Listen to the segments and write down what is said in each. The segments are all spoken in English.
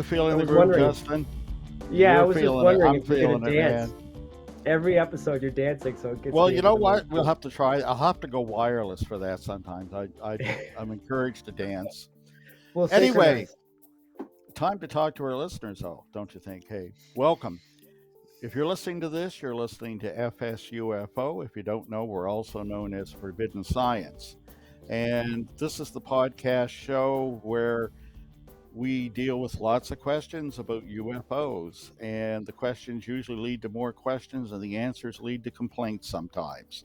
feeling I the was groove, wondering. Justin? Yeah, I You're was just feeling it. wondering I'm if you're gonna feeling it, man. dance. Every episode you're dancing, so it gets Well, me you into know the mood what? We'll too. have to try. I'll have to go wireless for that sometimes. I'm encouraged to dance. We'll Anyway, synchronize. time to talk to our listeners, though, don't you think? Hey, welcome. If you're listening to this, you're listening to FSUFO. If you don't know, we're also known as Forbidden Science. And this is the podcast show where we deal with lots of questions about UFOs. And the questions usually lead to more questions, and the answers lead to complaints sometimes.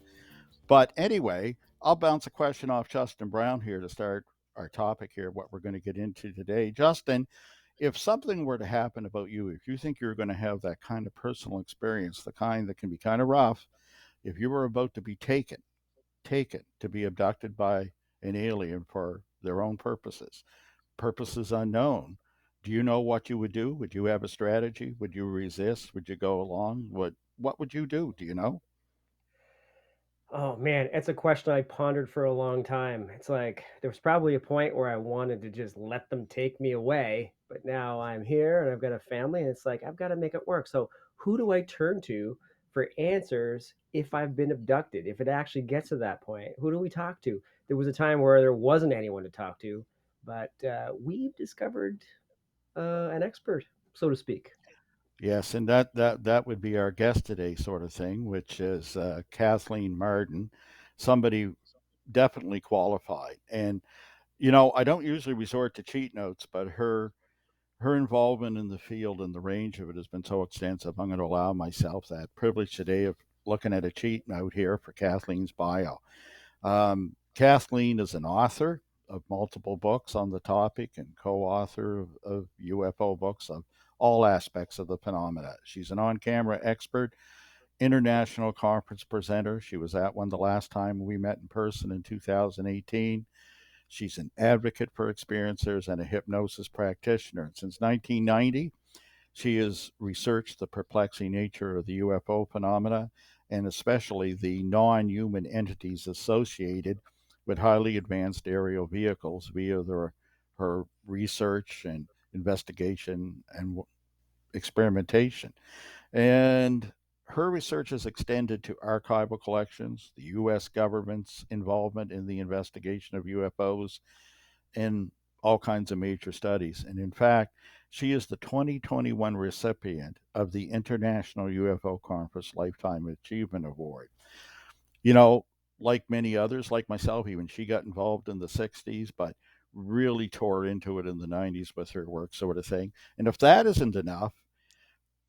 But anyway, I'll bounce a question off Justin Brown here to start our topic here, what we're going to get into today. Justin, if something were to happen about you, if you think you're going to have that kind of personal experience, the kind that can be kind of rough, if you were about to be taken to be abducted by an alien for their own purposes unknown, do you know what you would do? Would you have a strategy? Would you resist? Would you go along? What would you do? Do you know? Oh man, it's a question I pondered for a long time. It's like there was probably a point where I wanted to just let them take me away, but now I'm here and I've got a family, and it's like I've got to make it work. So, who do I turn to for answers if I've been abducted? If it actually gets to that point, who do we talk to? There was a time where there wasn't anyone to talk to, but we've discovered an expert, so to speak. Yes, and that would be our guest today, sort of thing, which is Kathleen Marden, somebody definitely qualified. And I don't usually resort to cheat notes, but her involvement in the field and the range of it has been so extensive. I'm going to allow myself that privilege today of looking at a cheat note here for Kathleen's bio. Kathleen is an author of multiple books on the topic and co-author of UFO books of all aspects of the phenomena. She's an on-camera expert, international conference presenter. She was at one the last time we met in person in 2018. She's an advocate for experiencers and a hypnosis practitioner. And since 1990, she has researched the perplexing nature of the UFO phenomena and especially the non human entities associated with highly advanced aerial vehicles via her research and investigation and experimentation. And her research is extended to archival collections, the U.S. government's involvement in the investigation of UFOs, and all kinds of major studies. And in fact, she is the 2021 recipient of the International UFO Conference Lifetime Achievement Award. You know, like many others, like myself, even she got involved in the 60s, but really tore into it in the 90s with her work, sort of thing. And if that isn't enough,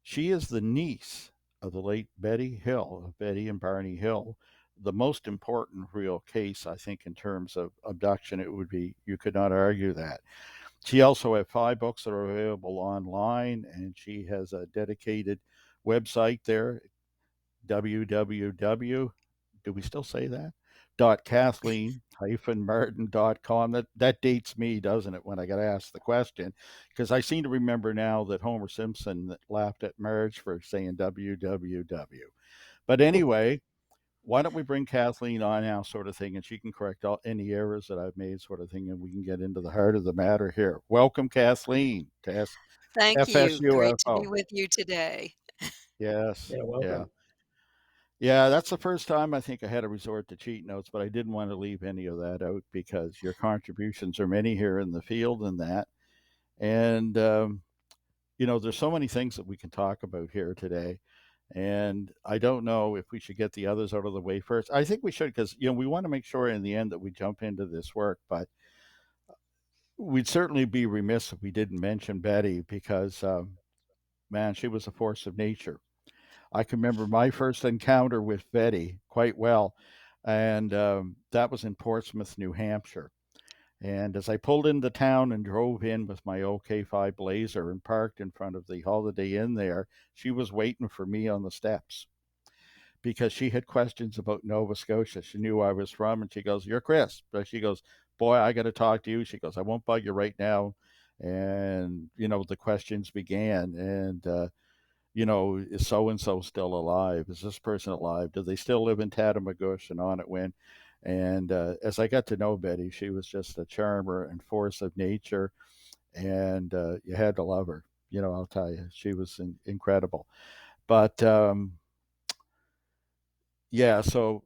she is the niece of the late Betty Hill, of Betty and Barney Hill. The most important real case, I think, in terms of abduction, it would be, you could not argue that. She also has 5 books that are available online, and she has a dedicated website there, www. Do we still say that? Kathleen-Marden.com. That dates me, doesn't it, when I got asked the question? Because I seem to remember now that Homer Simpson laughed at Marge for saying www. But anyway, why don't we bring Kathleen on now, sort of thing, and she can correct any errors that I've made, sort of thing, and we can get into the heart of the matter here. Welcome, Kathleen, to Thank you. Great to be FSUFO. with you today. Yes, Yeah, yeah. welcome. Yeah, that's the first time I think I had to resort to cheat notes, but I didn't want to leave any of that out because your contributions are many here in the field and that. And, there's so many things that we can talk about here today. And I don't know if we should get the others out of the way first. I think we should because, we want to make sure in the end that we jump into this work. But we'd certainly be remiss if we didn't mention Betty because, man, she was a force of nature. I can remember my first encounter with Betty quite well, and that was in Portsmouth, New Hampshire. And as I pulled into town and drove in with my OK5 Blazer and parked in front of the Holiday Inn there, she was waiting for me on the steps because she had questions about Nova Scotia. She knew I was from, and she goes, "You're Chris." But she goes, "Boy, I got to talk to you." She goes, "I won't bug you right now." And, the questions began. And, is so and so still alive? Is this person alive? Do they still live in Tatamagouche? And on it went. And as I got to know Betty, she was just a charmer and force of nature. and you had to love her. I'll tell you, she was incredible. But yeah, so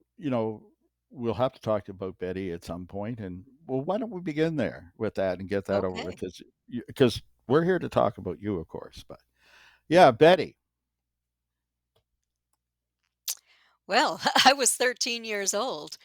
we'll have to talk about Betty at some point, and well, why don't we begin there with that and get that over with? Okay. Because we're here to talk about you, of course. But yeah, Betty. Well, I was 13 years old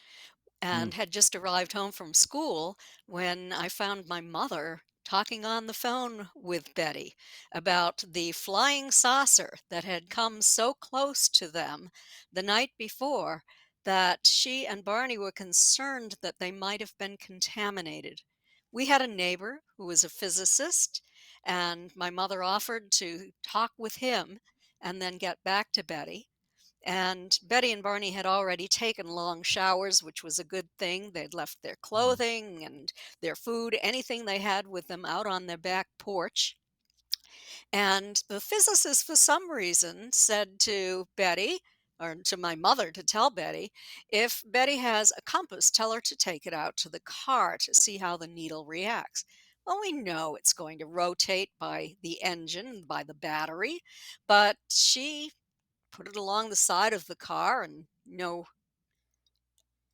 Mm, and had just arrived home from school when I found my mother talking on the phone with Betty about the flying saucer that had come so close to them the night before that she and Barney were concerned that they might have been contaminated. We had a neighbor who was a physicist, and my mother offered to talk with him and then get back to Betty. And Betty and Barney had already taken long showers, which was a good thing. They'd left their mm, clothing and their food, anything they had with them out on their back porch. And the physicist, for some reason, said to Betty, or to my mother to tell Betty, if Betty has a compass, tell her to take it out to the car to see how the needle reacts. Well, we know it's going to rotate by the engine, by the battery, but she put it along the side of the car and no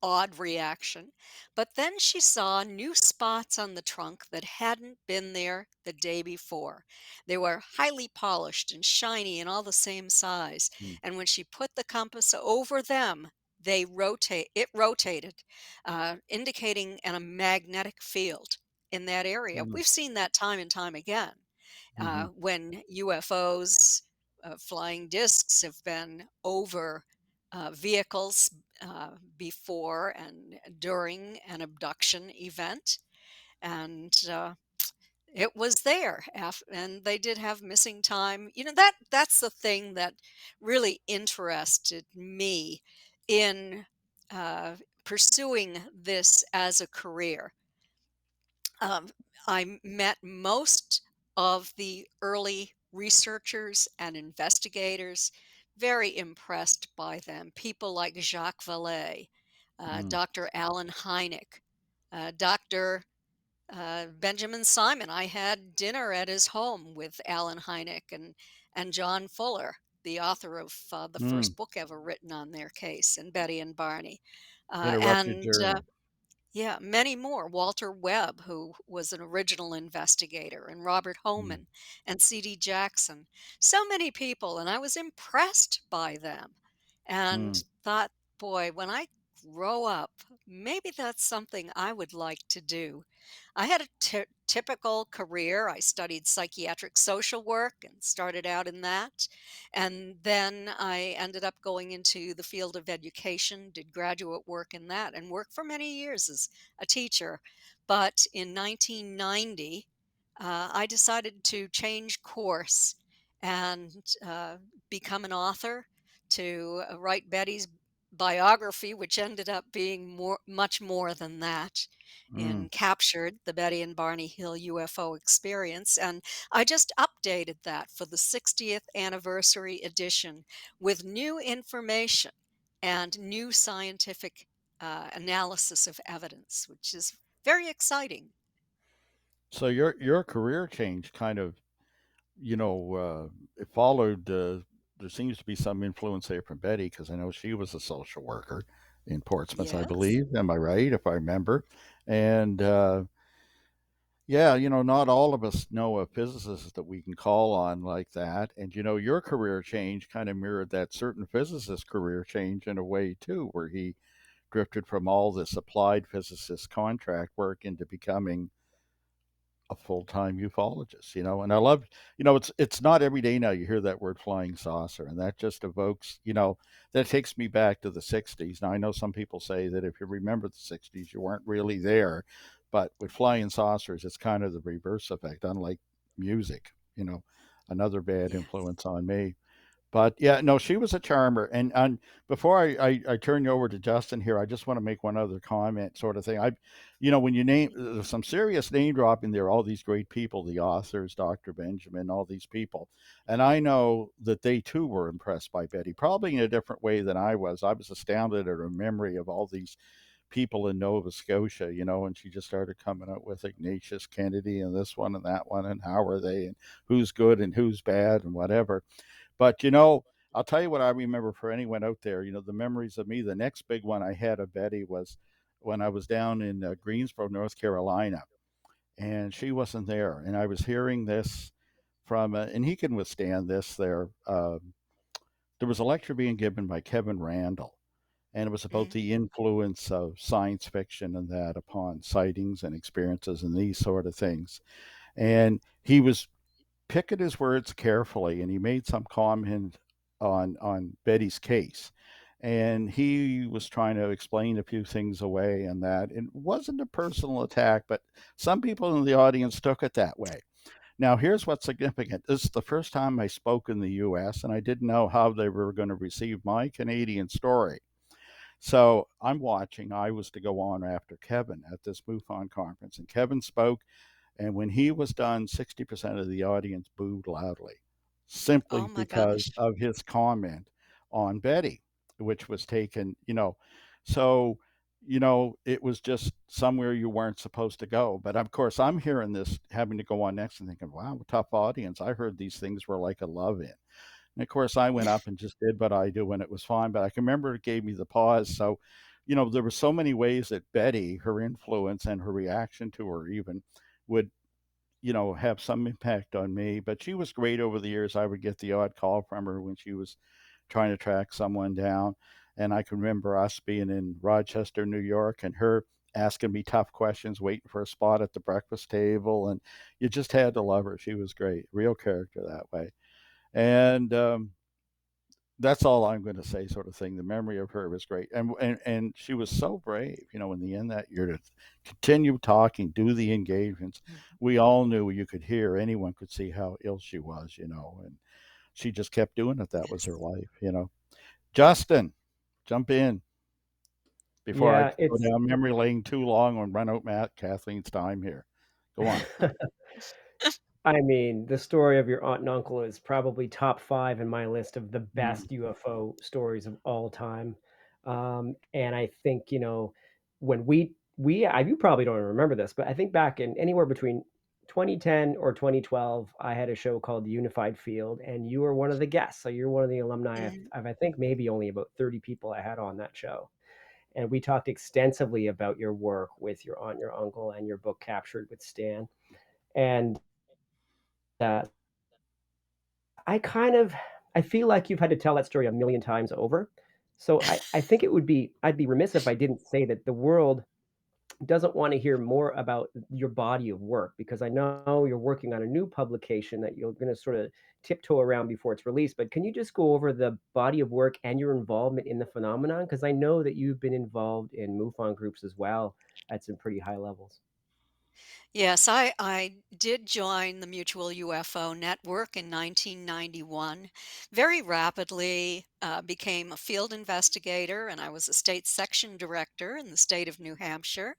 odd reaction. But then she saw new spots on the trunk that hadn't been there the day before. They were highly polished and shiny and all the same size. mm, And when she put the compass over them, it rotated, indicating a magnetic field in that area. mm, We've seen that time and time again mhm, when UFOs, flying discs, have been over vehicles before and during an abduction event. And it was there. And they did have missing time. That's the thing that really interested me in uh, pursuing this as a career. um, met most of the early researchers and investigators, very impressed by them. People like Jacques Vallée, mm. Dr. Alan Hynek, Dr. Benjamin Simon. I had dinner at his home with Alan Hynek and John Fuller, the author of the Mm. first book ever written on their case, and Betty and Barney. Interrupted And journey. Yeah, many more. Walter Webb, who was an original investigator, and Robert Mm, Hohman and C.D. Jackson. So many people, and I was impressed by them and mm. thought, boy, when I grow up, maybe that's something I would like to do. I had a typical career. I studied psychiatric social work and started out in that. And then I ended up going into the field of education, did graduate work in that, and worked for many years as a teacher. But in 1990, I decided to change course and become an author, to write Betty's biography, which ended up being much more than that, Mm. and captured the Betty and Barney Hill UFO experience. And I just updated that for the 60th anniversary edition with new information and new scientific analysis of evidence, which is very exciting. So your career change kind of, it followed. There seems to be some influence there from Betty because I know she was a social worker in Portsmouth, I Yes. believe. Am I right, if I remember? And yeah, not all of us know a physicist that we can call on like that. And your career change kind of mirrored that certain physicist's career change in a way too, where he drifted from all this applied physicist contract work into becoming a full-time ufologist. And I love, it's not every day now you hear that word flying saucer, and that just evokes, that takes me back to the 60s. Now I know some people say that if you remember the 60s you weren't really there, but with flying saucers it's kind of the reverse effect, unlike music. Another bad Yes. influence on me. But yeah, no, she was a charmer. And before I turn you over to Justin here, I just want to make one other comment, sort of thing. When you name, there's some serious name dropping there, all these great people, the authors, Dr. Benjamin, all these people. And I know that they too were impressed by Betty, probably in a different way than I was. I was astounded at her memory of all these people in Nova Scotia, and she just started coming up with Ignatius Kennedy and this one and that one and how are they and who's good and who's bad and whatever. But I'll tell you what I remember for anyone out there. The memories of me. The next big one I had of Betty was when I was down in Greensboro, North Carolina, and she wasn't there, and I was hearing this from, and he can withstand this. There was a lecture being given by Kevin Randall, and it was about Mm. the influence of science fiction and that upon sightings and experiences and these sort of things. And he was picking his words carefully, and he made some comment on Betty's case, and he was trying to explain a few things away, and that it wasn't a personal attack, but some people in the audience took it that way. Now, here's what's significant. This is the first time I spoke in the US, and I didn't know how they were going to receive my Canadian story. So I'm watching. I was to go on after Kevin at this MUFON conference, and Kevin spoke, and when he was done, 60% of the audience booed loudly, Oh simply my because gosh. of his comment on Betty, which was taken. So, it was just somewhere you weren't supposed to go. But of course, I'm hearing this, having to go on next and thinking, wow, tough audience. I heard these things were like a love in. And of course, I went up and just did what I do, and it was fine. But I can remember it gave me the pause. So, there were so many ways that Betty, her influence and her reaction to her even would, have some impact on me. But she was great over the years. I would get the odd call from her when she was trying to track someone down. And I can remember us being in Rochester, New York, and her asking me tough questions, waiting for a spot at the breakfast table. And you just had to love her. She was great, real character that way. And that's all I'm going to say, sort of thing. The memory of her was great, and she was so brave. In the end that year to continue talking, do the engagements. We all knew you could hear, anyone could see how ill she was, and she just kept doing it. That was her Yes. life. Justin, jump in before I Yeah, go it's down memory lane too long and run out Kathleen's time here. Go on. I mean, the story of your aunt and uncle is probably top 5 in my list of the Mm, best UFO stories of all time. And I think, when you probably don't remember this, but I think back in anywhere between 2010 or 2012, I had a show called The Unified Field, and you were one of the guests. So you're one of the alumni Mhm. of I think maybe only about 30 people I had on that show. And we talked extensively about your work with your aunt, your uncle, and your book Captured with Stan. And uh, I kind of I feel like you've had to tell that story a million times over. So I think I'd be remiss if I didn't say that the world doesn't want to hear more about your body of work, because I know you're working on a new publication that you're going to sort of tiptoe around before it's released. But can you just go over the body of work and your involvement in the phenomenon? Because I know that you've been involved in MUFON groups as well at some pretty high levels. Yes, I did join the Mutual UFO Network in 1991. Very rapidly became a field investigator, and I was a state section director in the state of New Hampshire.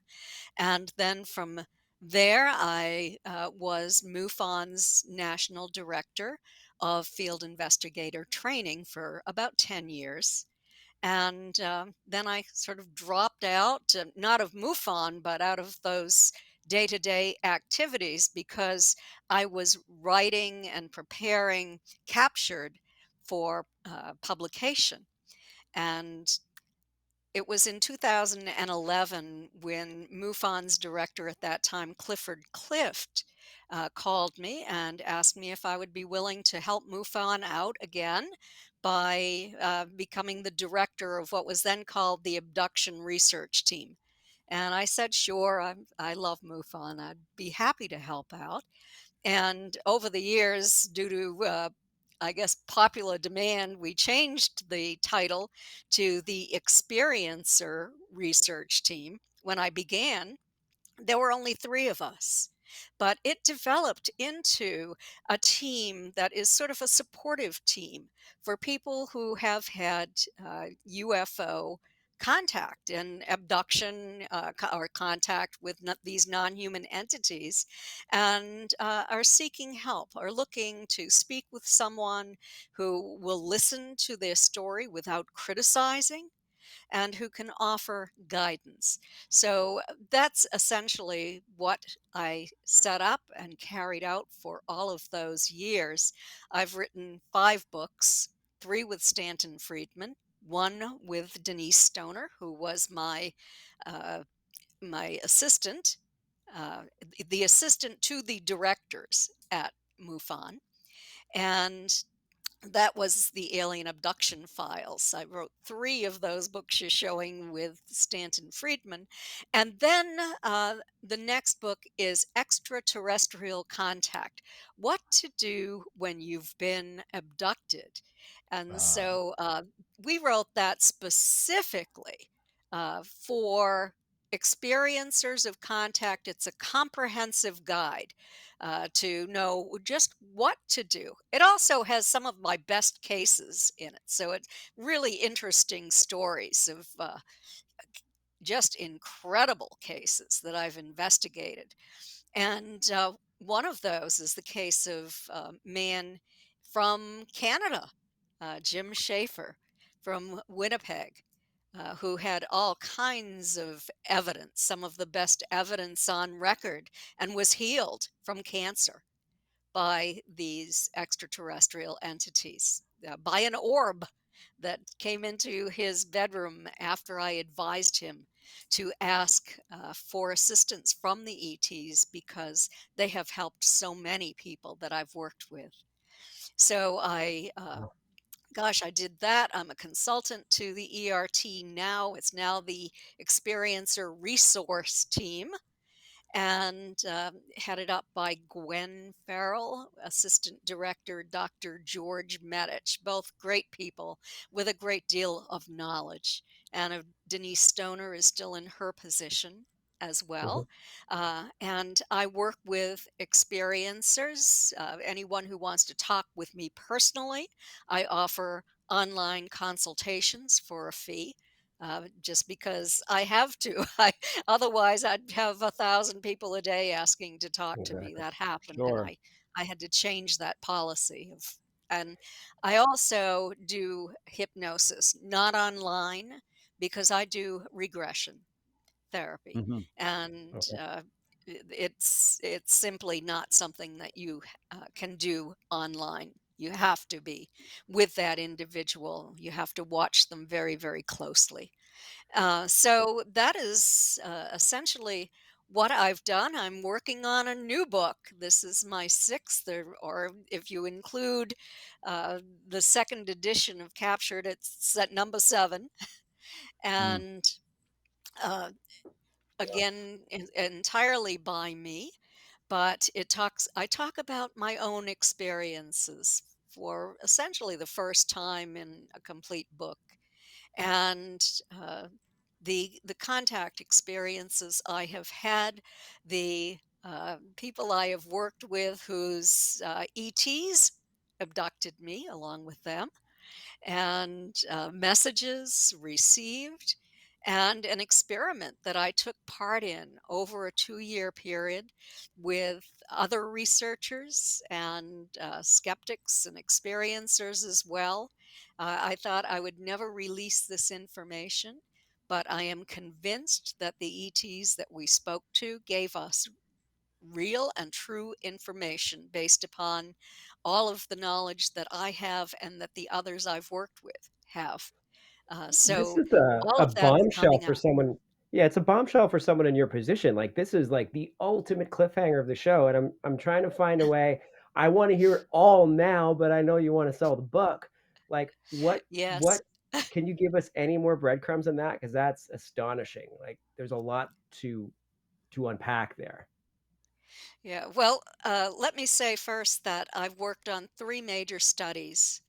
And then from there, I was MUFON's national director of field investigator training for about 10 years. And then I sort of dropped out, not of MUFON, but out of those day to day activities because I was writing and preparing Captured for publication. And it was in 2011 when MUFON's director at that time, Clifford Clift, called me and asked me if I would be willing to help MUFON out again by becoming the director of what was then called the Abduction Research Team. And I said, sure, I love MUFON. I'd be happy to help out. And over the years, due to, I guess, popular demand, we changed the title to the Experiencer Research Team. When I began, there were only three of us, but it developed into a team that is sort of a supportive team for people who have had UFO contact and abduction or contact with these non-human entities and are seeking help, are looking to speak with someone who will listen to their story without criticizing, and who can offer guidance. So that's essentially what I set up and carried out for all of those years. I've written 5 books, 3 with Stanton Friedman, one with Denise Stoner, who was uh, my assistant, the assistant to the directors at MUFON, and that was the alien abduction files. I wrote 3 of those books you're showing with Stanton Friedman. And then the next book is Extraterrestrial Contact: What to Do When You've Been Abducted. And Ah, so we wrote that specifically for experiencers of contact. It's a comprehensive guide to know just what to do. It also has some of my best cases in it. So it's really interesting stories of just incredible cases that I've investigated. And one of those is the case of a man from Canada, Jim Schaefer from Winnipeg, who had all kinds of evidence, some of the best evidence on record, and was healed from cancer by these extraterrestrial entities, by an orb that came into his bedroom after I advised him to ask for assistance from the ETs because they have helped so many people that I've worked with. So Wow. gosh, I did that. I'm a consultant to the ERT now. It's now the Experiencer Resource Team, and headed up by Gwen Farrell, Assistant Director Dr. George Medich, both great people with a great deal of knowledge. And Denise Stoner is still in her position as Mhm. well. And I work with experiencers, anyone who wants to talk with me personally. I offer online consultations for a fee. Just because I have to. Otherwise, I'd have 1,000 people a day asking to talk to me. Exactly. That happened, and sure. I had to change that policy of. And I also do hypnosis, not online, because I do regression therapy, Hmm. and Okay. it's simply not something that you can do online. You have to be with that individual. You have to watch them very, very closely. So that is essentially what I've done. I'm working on a new book. This is my sixth, or if you include uh, the second edition of Captured, it's at number 7. Mm. And uh, again, entirely by me, but I talk about my own experiences for essentially the first time in a complete book. And the contact experiences I have had, the people I have worked with whose ETs abducted me along with them, and messages received, and an experiment that I took part in over a 2-year period with other researchers and skeptics and experiencers as well. I thought I would never release this information, but I am convinced that the ETs that we spoke to gave us real and true information based upon all of the knowledge that I have and that the others I've worked with have. This So is all a of that is bombshell coming for out. someone. Yeah, it's a bombshell for someone in your position. Like this is like the ultimate cliffhanger of the show, and I'm trying to find a way. I want to hear it all now, but I know you want to sell the book. Like Yes. what can you give us any more breadcrumbs on that? Because that's astonishing. Like there's a lot to unpack there. Yeah. Well, let me say first that I've worked on 3 major studies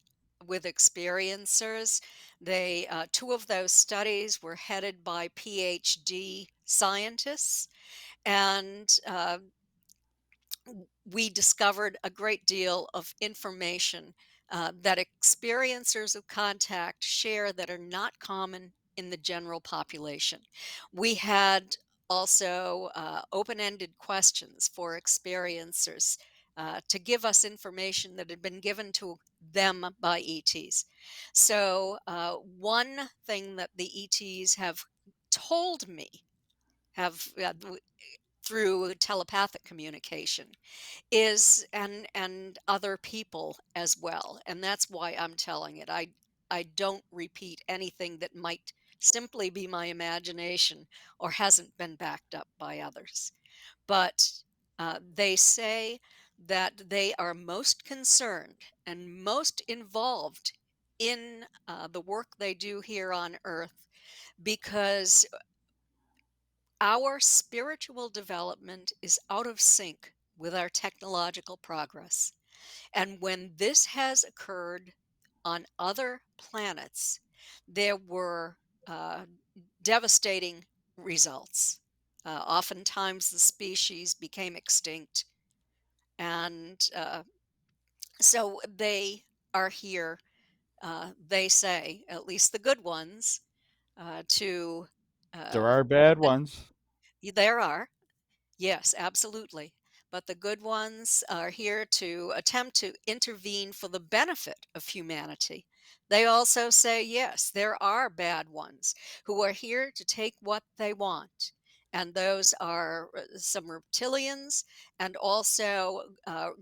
with experiencers. 2 of those studies were headed by PhD scientists, and we discovered a great deal of information that experiencers of contact share that are not common in the general population. We had also open ended questions for experiencers to give us information that had been given to them by ETs. So, one thing that the ETs have told me have through telepathic communication is and other people as well, and that's why I'm telling it. I don't repeat anything that might simply be my imagination or hasn't been backed up by others. But they say that they are most concerned and most involved in the work they do here on Earth because our spiritual development is out of sync with our technological progress. And when this has occurred on other planets, there were uh, devastating results. Oftentimes, the species became extinct. And so they are here, they say, at least the good ones, to. There Uh, are bad ones. there are. Yes, absolutely. But the good ones are here to attempt to intervene for the benefit of humanity. They also say, yes, there are bad ones who are here to take what they want. And those are some reptilians and also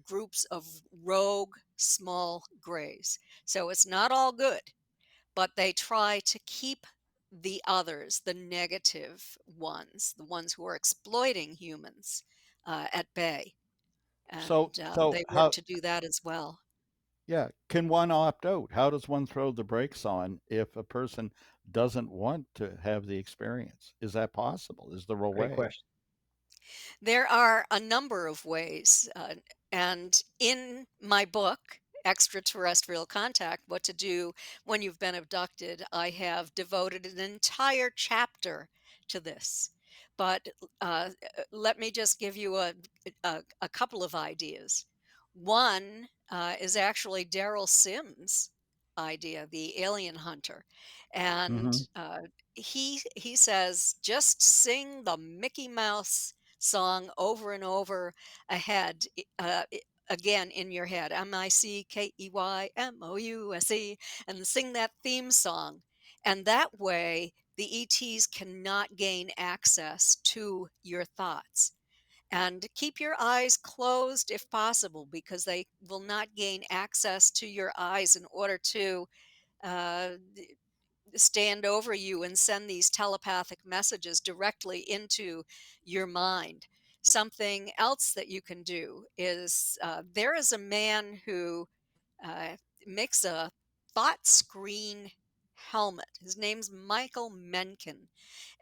groups of rogue small grays. So it's not all good, but they try to keep the others, the negative ones, the ones who are exploiting humans, at bay. So, And so they work how? to do that as well. Yeah, can one opt out? How does one throw the brakes on if a person doesn't want to have the experience? Is that possible? Is there a Great way? question. There are a number of ways. And in my book, Extraterrestrial Contact: What to Do When You've Been Abducted, I have devoted an entire chapter to this. But let me just give you a couple of ideas. One is actually Daryl Sims' idea, the alien hunter. And Hmm. he says, just sing the Mickey Mouse song over and over ahead, again in your head, MICKEYMOUSE, and sing that theme song. And that way, the ETs cannot gain access to your thoughts. And keep your eyes closed if possible, because they will not gain access to your eyes in order to uh, stand over you and send these telepathic messages directly into your mind. Something else that you can do is there is a man who uh, makes a thought screen helmet. His name's Michael Mencken,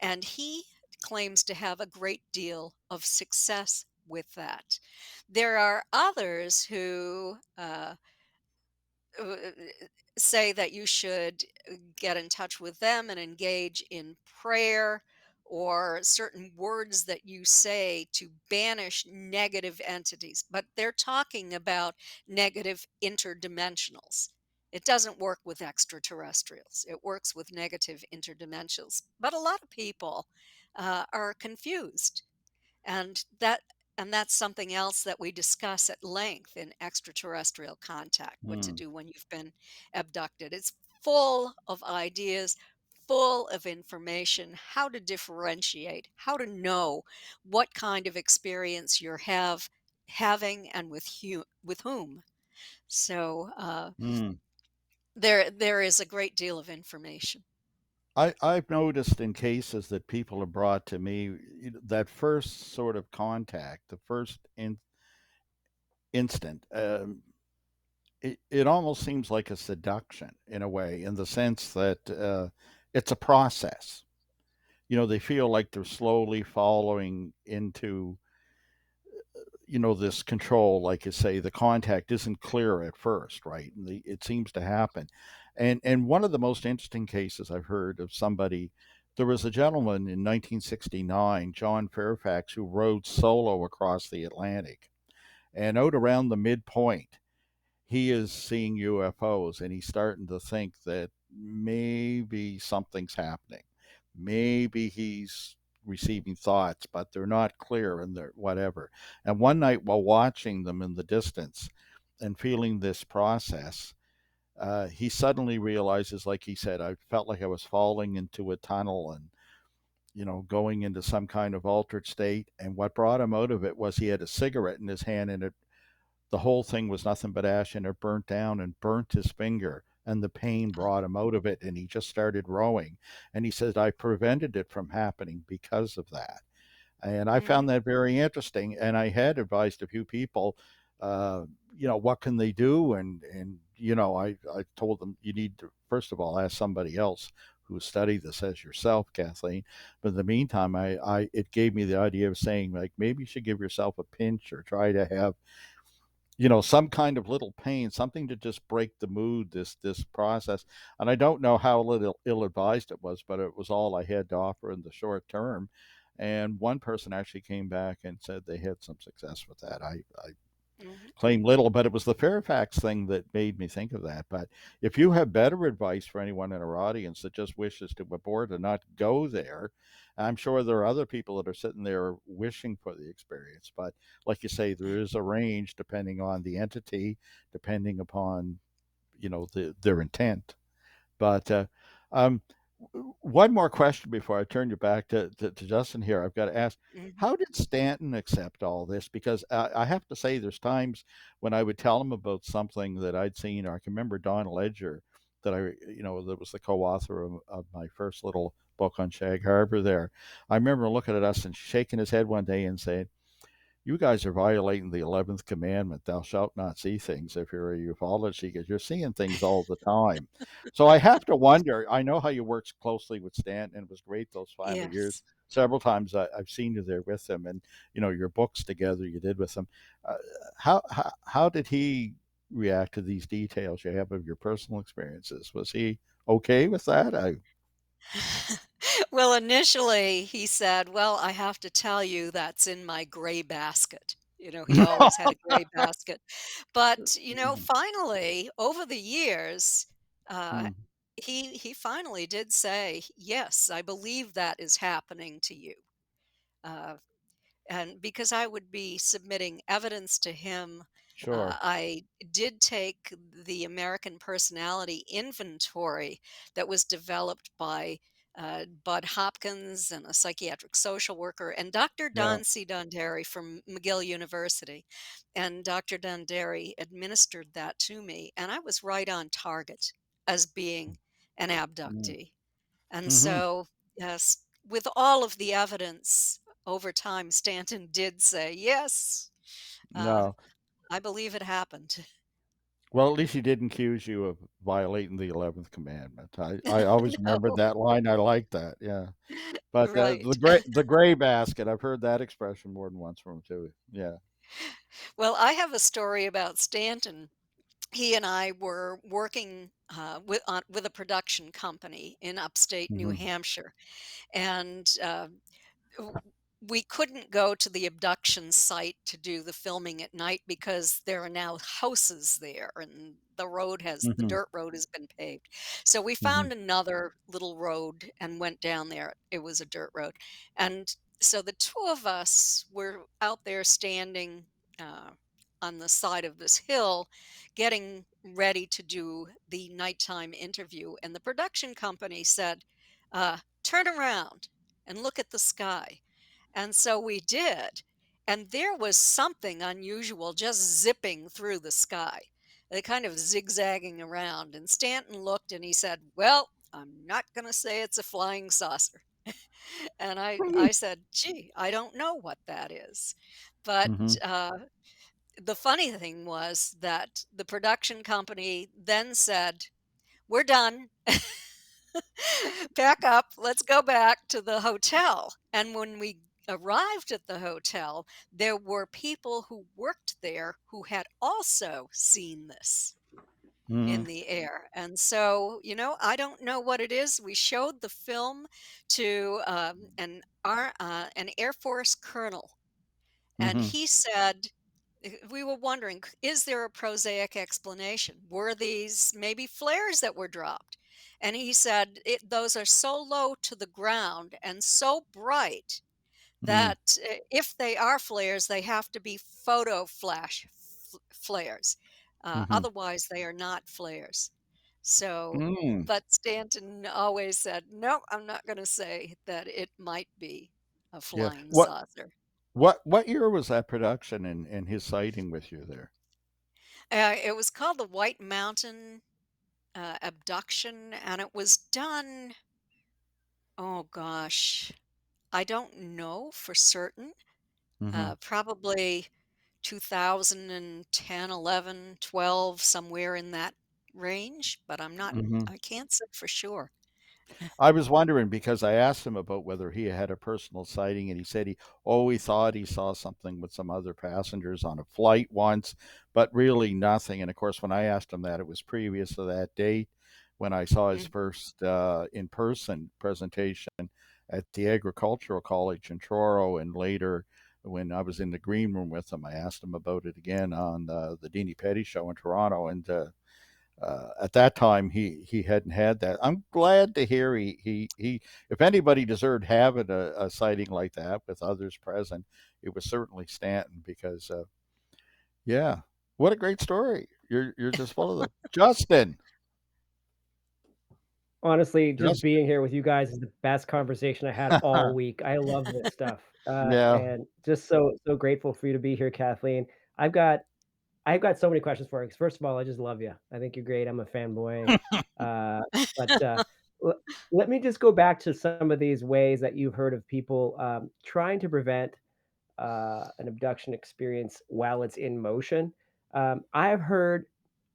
and he claims to have a great deal of success with that. There are others who uh, say that you should get in touch with them and engage in prayer or certain words that you say to banish negative entities. But they're talking about negative interdimensionals. It doesn't work with extraterrestrials, it works with negative interdimensionals. But a lot of people are confused, and that's something else that we discuss at length in Extraterrestrial Contact: What to Hmm. Do When You've Been Abducted. It's full of ideas, full of information, how to differentiate, how to know what kind of experience you're having and with whom. So Hmm. there is a great deal of information. I've noticed in cases that people have brought to me, that first sort of contact, the first instant, it almost seems like a seduction in a way, in the sense that it's a process. They feel like they're slowly following into this control. Like you say, the contact isn't clear at first, right? And it seems to happen. And one of the most interesting cases I've heard of somebody, there was a gentleman in 1969, John Fairfax, who rode solo across the Atlantic, and out around the midpoint he is seeing UFOs, and he's starting to think that maybe something's happening. Maybe he's receiving thoughts, but they're not clear and they're whatever. And one night while watching them in the distance and feeling this process, he suddenly realizes, like he said, I felt like I was falling into a tunnel and, going into some kind of altered state. And what brought him out of it was he had a cigarette in his hand, and the whole thing was nothing but ash, and it burnt down and burnt his finger. And the pain brought him out of it, and he just started rowing. And he said, I prevented it from happening because of that. And I found Mhm. that very interesting. And I had advised a few people, uh, what can they do? And I told them, you need to, first of all, ask somebody else who studied this as yourself, Kathleen. But in the meantime, it gave me the idea of saying, like, maybe you should give yourself a pinch or try to have, some kind of little pain, something to just break the mood, this process. And I don't know how little ill advised it was, but it was all I had to offer in the short term. And one person actually came back and said they had some success with that. I Mhm. claim little, but it was the Fairfax thing that made me think of that. But if you have better advice for anyone in our audience that just wishes to abort and not go there, I'm sure there are other people that are sitting there wishing for the experience. But like you say, there is a range depending on the entity, depending upon their intent. But um, one more question before I turn you back to Justin here. I've got to ask, Mhm. how did Stanton accept all this? Because I have to say, there's times when I would tell him about something that I'd seen, or I can remember Don Ledger, that was the co-author of my first little book on Shag Harbor there. I remember looking at us and shaking his head one day and saying, you guys are violating the 11th commandment, thou shalt not see things if you're a ufologist, because you're seeing things all the time. So I have to wonder, I know how you work closely with Stanton, and it was great those final years. Yes. Several times I've seen you there with him, and your books together you did with him. uh, how did he react to these details you have of your personal experiences? Was he okay with that? Well, initially, he said, "Well, I have to tell you that's in my gray basket." He always had a gray basket. But, finally, over the years, uh, Mhm. he finally did say, "Yes, I believe that is happening to you." Uh, and because I would be submitting evidence to him, Sure. I did take the American Personality Inventory that was developed by Bud Hopkins and a psychiatric social worker, and Dr. Yeah. Don C. Donderi from McGill University. And Dr. Donderi administered that to me, and I was right on target as being an abductee. And Mm-hmm. so, yes, with all of the evidence over time, Stanton did say, yes, uh, No. I believe it happened. Well, at least he didn't accuse you of violating the 11th commandment. I always remembered No, that line. I like that. Yeah. But right. the gray basket, I've heard that expression more than once from him too. Yeah. Well, I have a story about Stanton. He and I were working with a production company in upstate New Hmm. Hampshire, and w- we couldn't go to the abduction site to do the filming at night because there are now houses there and the Hmm. dirt road has been paved. So we Hmm. found another little road and went down there. It was a dirt road. And so the two of us were out there standing uh, on the side of this hill getting ready to do the nighttime interview. And the production company said, turn around and look at the sky. And so we did. And there was something unusual just zipping through the sky, kind of zigzagging around. And Stanton looked and he said, well, I'm not going to say it's a flying saucer. And I said, gee, I don't know what that is. But Hmm. the funny thing was that the production company then said, we're done. Pack up. Let's go back to the hotel. And when we arrived at the hotel, there were people who worked there who had also seen this Hmm. in the air. And so, I don't know what it is. We showed the film to an Air Force colonel, and Hmm. he said, we were wondering, is there a prosaic explanation? Were these maybe flares that were dropped? And he said, those are so low to the ground and so bright Hmm. that if they are flares, they have to be photo flash flares. Hmm. Otherwise, they are not flares. So, Mm. but Stanton always said, "No, I'm not gonna say that it might be a Yeah. flying What saucer." what year was that production and his sighting with you there? It was called the White Mountain, Abduction, and it was done, oh gosh, I don't know for certain, Mm-hmm. probably 2010, 11, 12, somewhere in that range, but Mm-hmm. I can't say for sure. I was wondering because I asked him about whether he had a personal sighting, and he said he thought he saw something with some other passengers on a flight once, but really nothing. And of course, when I asked him that, it was previous to that date when I saw his Mm. first in person presentation at the Agricultural College in Truro, and later when I was in the green room with him, I asked him about it again on the Deanie Petty show in Toronto, and at that time he hadn't had that. I'm glad to hear he if anybody deserved having a sighting like that with others present, it was certainly Stanton because yeah, what a great story. You're just full of them. Justin. Honestly, just Just being here with you guys is the best conversation I had all week. I love this stuff, yeah. and just so grateful for you to be here, Kathleen. I've got I've got so many questions for you. 'Cause first of all, I just love you. I think you're great. I'm a fanboy. Uh, but le let me just go back to some of these ways that you've heard of people, trying to prevent an abduction experience while it's in motion. I have heard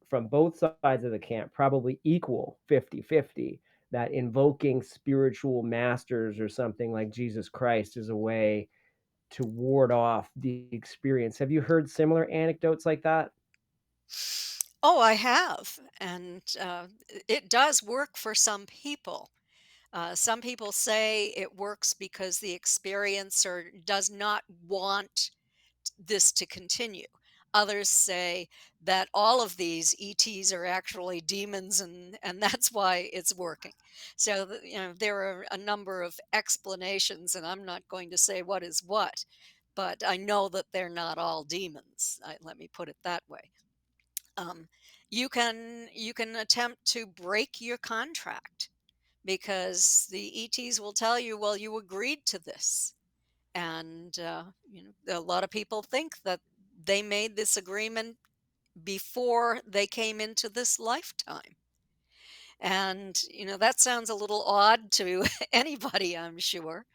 from both sides of the camp, probably equal 50-50, that invoking spiritual masters or something like Jesus Christ is a way to ward off the experience. Have you heard similar anecdotes like that? Oh, I have, and it does work for some people. Some people say it works because the experiencer does not want this to continue. Others say that all of these ETs are actually demons, and that's why it's working. So there are a number of explanations, and I'm not going to say what is what, but I know that they're not all demons. Let me put it that way. Um, you can attempt to break your contract because the ETs will tell you, well, you agreed to this, and a lot of people think that they made this agreement before they came into this lifetime. And that sounds a little odd to anybody, I'm sure,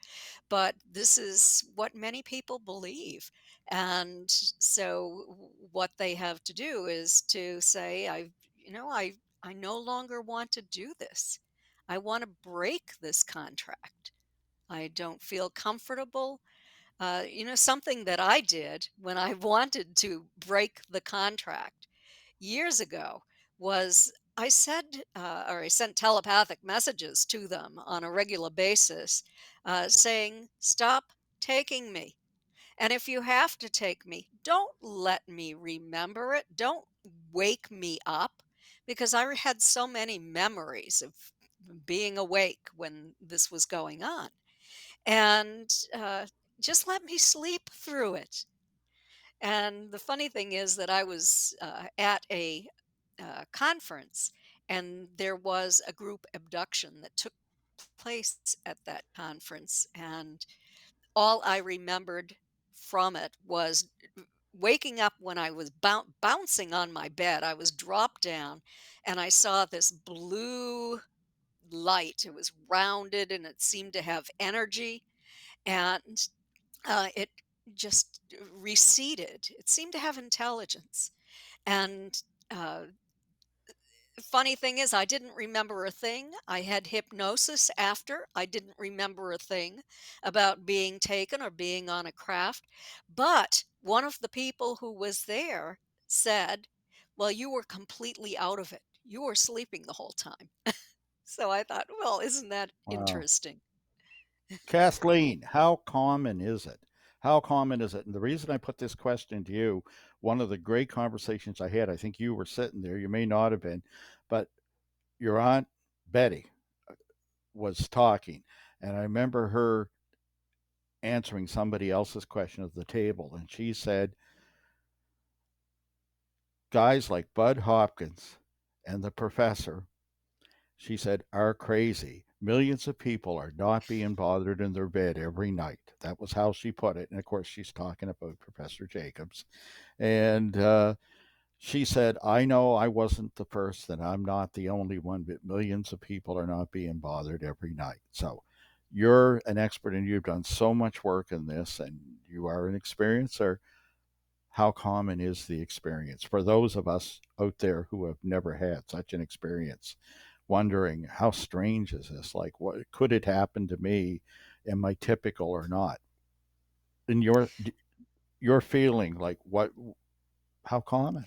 but this is what many people believe. And so what they have to do is to say, I no longer want to do this. I want to break this contract. I don't feel comfortable. Something that I did when I wanted to break the contract years ago was I said, or I sent telepathic messages to them on a regular basis saying, "Stop taking me. And if you have to take me, don't let me remember it. Don't wake me up." Because I had so many memories of being awake when this was going on. And just let me sleep through it. And the funny thing is that I was at a conference, and there was a group abduction that took place at that conference. And all I remembered from it was waking up when I was bouncing on my bed. I was dropped down, and I saw this blue light. It was rounded and it seemed to have energy. And it just receded. It seemed to have intelligence. And the funny thing is, I didn't remember a thing. I had hypnosis after. I didn't remember a thing about being taken or being on a craft. But one of the people who was there said, "Well, you were completely out of it. You were sleeping the whole time." So I thought, well, isn't that Wow. interesting? Kathleen, how common is it? How common is it? And the reason I put this question to you, one of the great conversations I had, I think you were sitting there, you may not have been, but your aunt Betty was talking, and I remember her answering somebody else's question at the table, and she said, guys like Bud Hopkins and the professor she said, are crazy. Millions of people are not being bothered in their bed every night. That was how she put it. And of course, she's talking about Professor Jacobs. And she said, I know I wasn't the first, and I'm not the only one, but millions of people are not being bothered every night. So you're an expert and you've done so much work in this, and you are an experiencer. How common is the experience for those of us out there who have never had such an experience, wondering how strange is this? Like, what could it happen to me? Am I typical or not? In your feeling, like what? How common,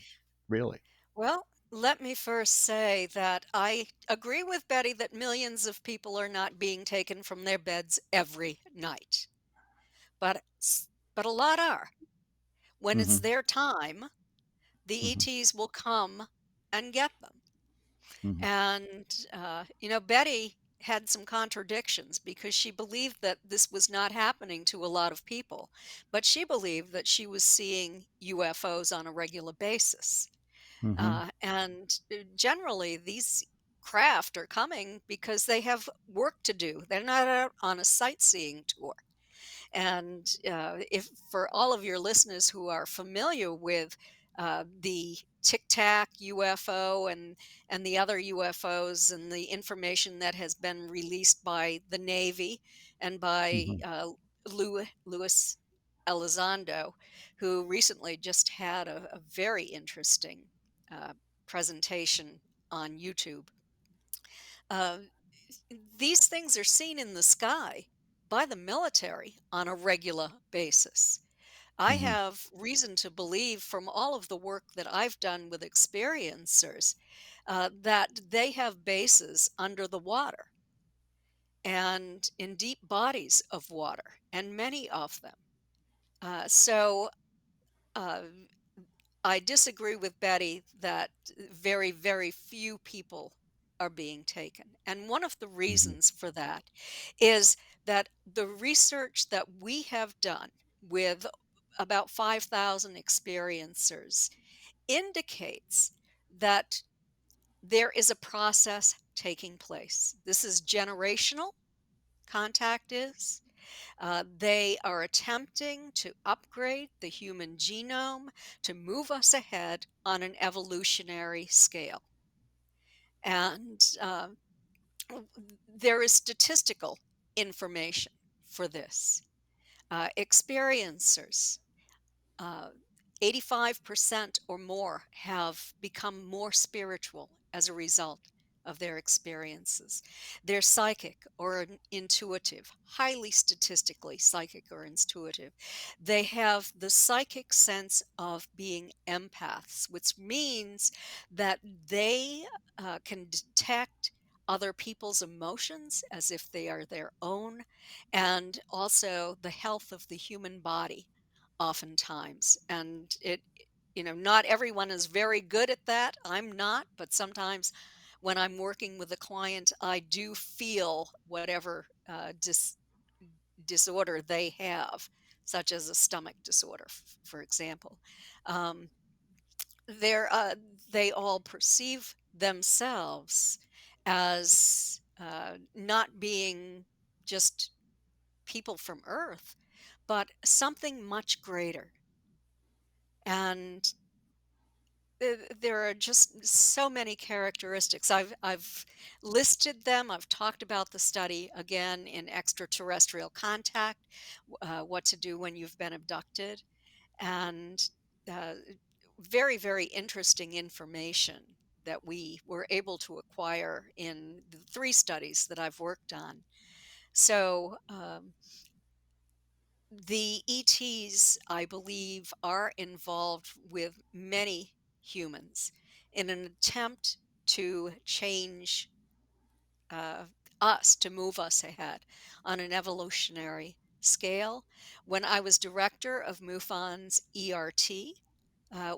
really? Well, let me first say that I agree with Betty that millions of people are not being taken from their beds every night, but but a lot are. When it's Mm-hmm. their time, the Mm-hmm. ETs will come and get them. Mm-hmm. And Betty had some contradictions because she believed that this was not happening to a lot of people, but she believed that she was seeing UFOs on a regular basis. Mm-hmm. And generally, these craft are coming because they have work to do. They're not out on a sightseeing tour. And if for all of your listeners who are familiar with the Tic Tac UFO and the other UFOs and the information that has been released by the Navy and by Mm-hmm. Louis Elizondo, who recently just had a very interesting uh, presentation on YouTube. Uh, these things are seen in the sky by the military on a regular basis. I Mm-hmm. have reason to believe from all of the work that I've done with experiencers that they have bases under the water and in deep bodies of water, and many of them. So uh, I disagree with Betty that very, very few people are being taken. And one of the Mm-hmm. reasons for that is that the research that we have done with about 5,000 experiencers indicates that there is a process taking place. This is generational, contact is. They are attempting to upgrade the human genome to move us ahead on an evolutionary scale. And there is statistical information for this. Experiencers, uh, 85% or more have become more spiritual as a result of their experiences. They're psychic or intuitive, highly statistically psychic or intuitive. They have the psychic sense of being empaths, which means that they can detect other people's emotions as if they are their own, and also the health of the human body oftentimes. And not everyone is very good at that. I'm not, but sometimes when I'm working with a client, I do feel whatever disorder they have, such as a stomach disorder, for example. um, they're they all perceive themselves as not being just people from earth, but something much greater. And there are just so many characteristics. I've listed them. I've talked about the study again in extraterrestrial contact, what to do when you've been abducted, and uh, very, very interesting information that we were able to acquire in the three studies that I've worked on. So the ETs, I believe, are involved with many humans in an attempt to change uh, us, to move us ahead on an evolutionary scale. When I was director of MUFON's ERT,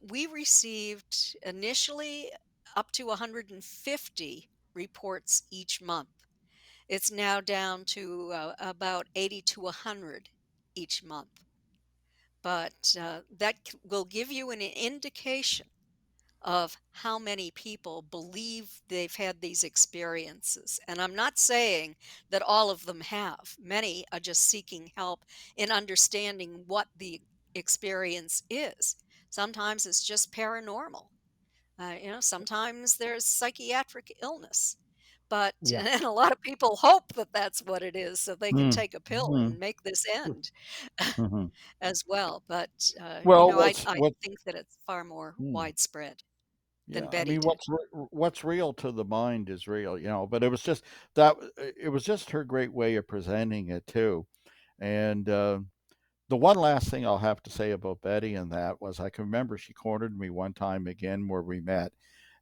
we received initially up to 150 reports each month. It's now down to about 80 to 100 each month. But that will give you an indication of how many people believe they've had these experiences. And I'm not saying that all of them have. Many are just seeking help in understanding what the experience is. Sometimes it's just paranormal. Sometimes there's psychiatric illness. But Yeah. and a lot of people hope that that's what it is so they can Mm. take a pill Mhm. and make this end Mhm. as well. But, Well, I what think that it's far more mm, widespread than yeah, I Betty mean, did. what's real to the mind is real, but it was just that it was just her great way of presenting it too. And the one last thing I'll have to say about Betty and that was I can remember she cornered me one time again where we met,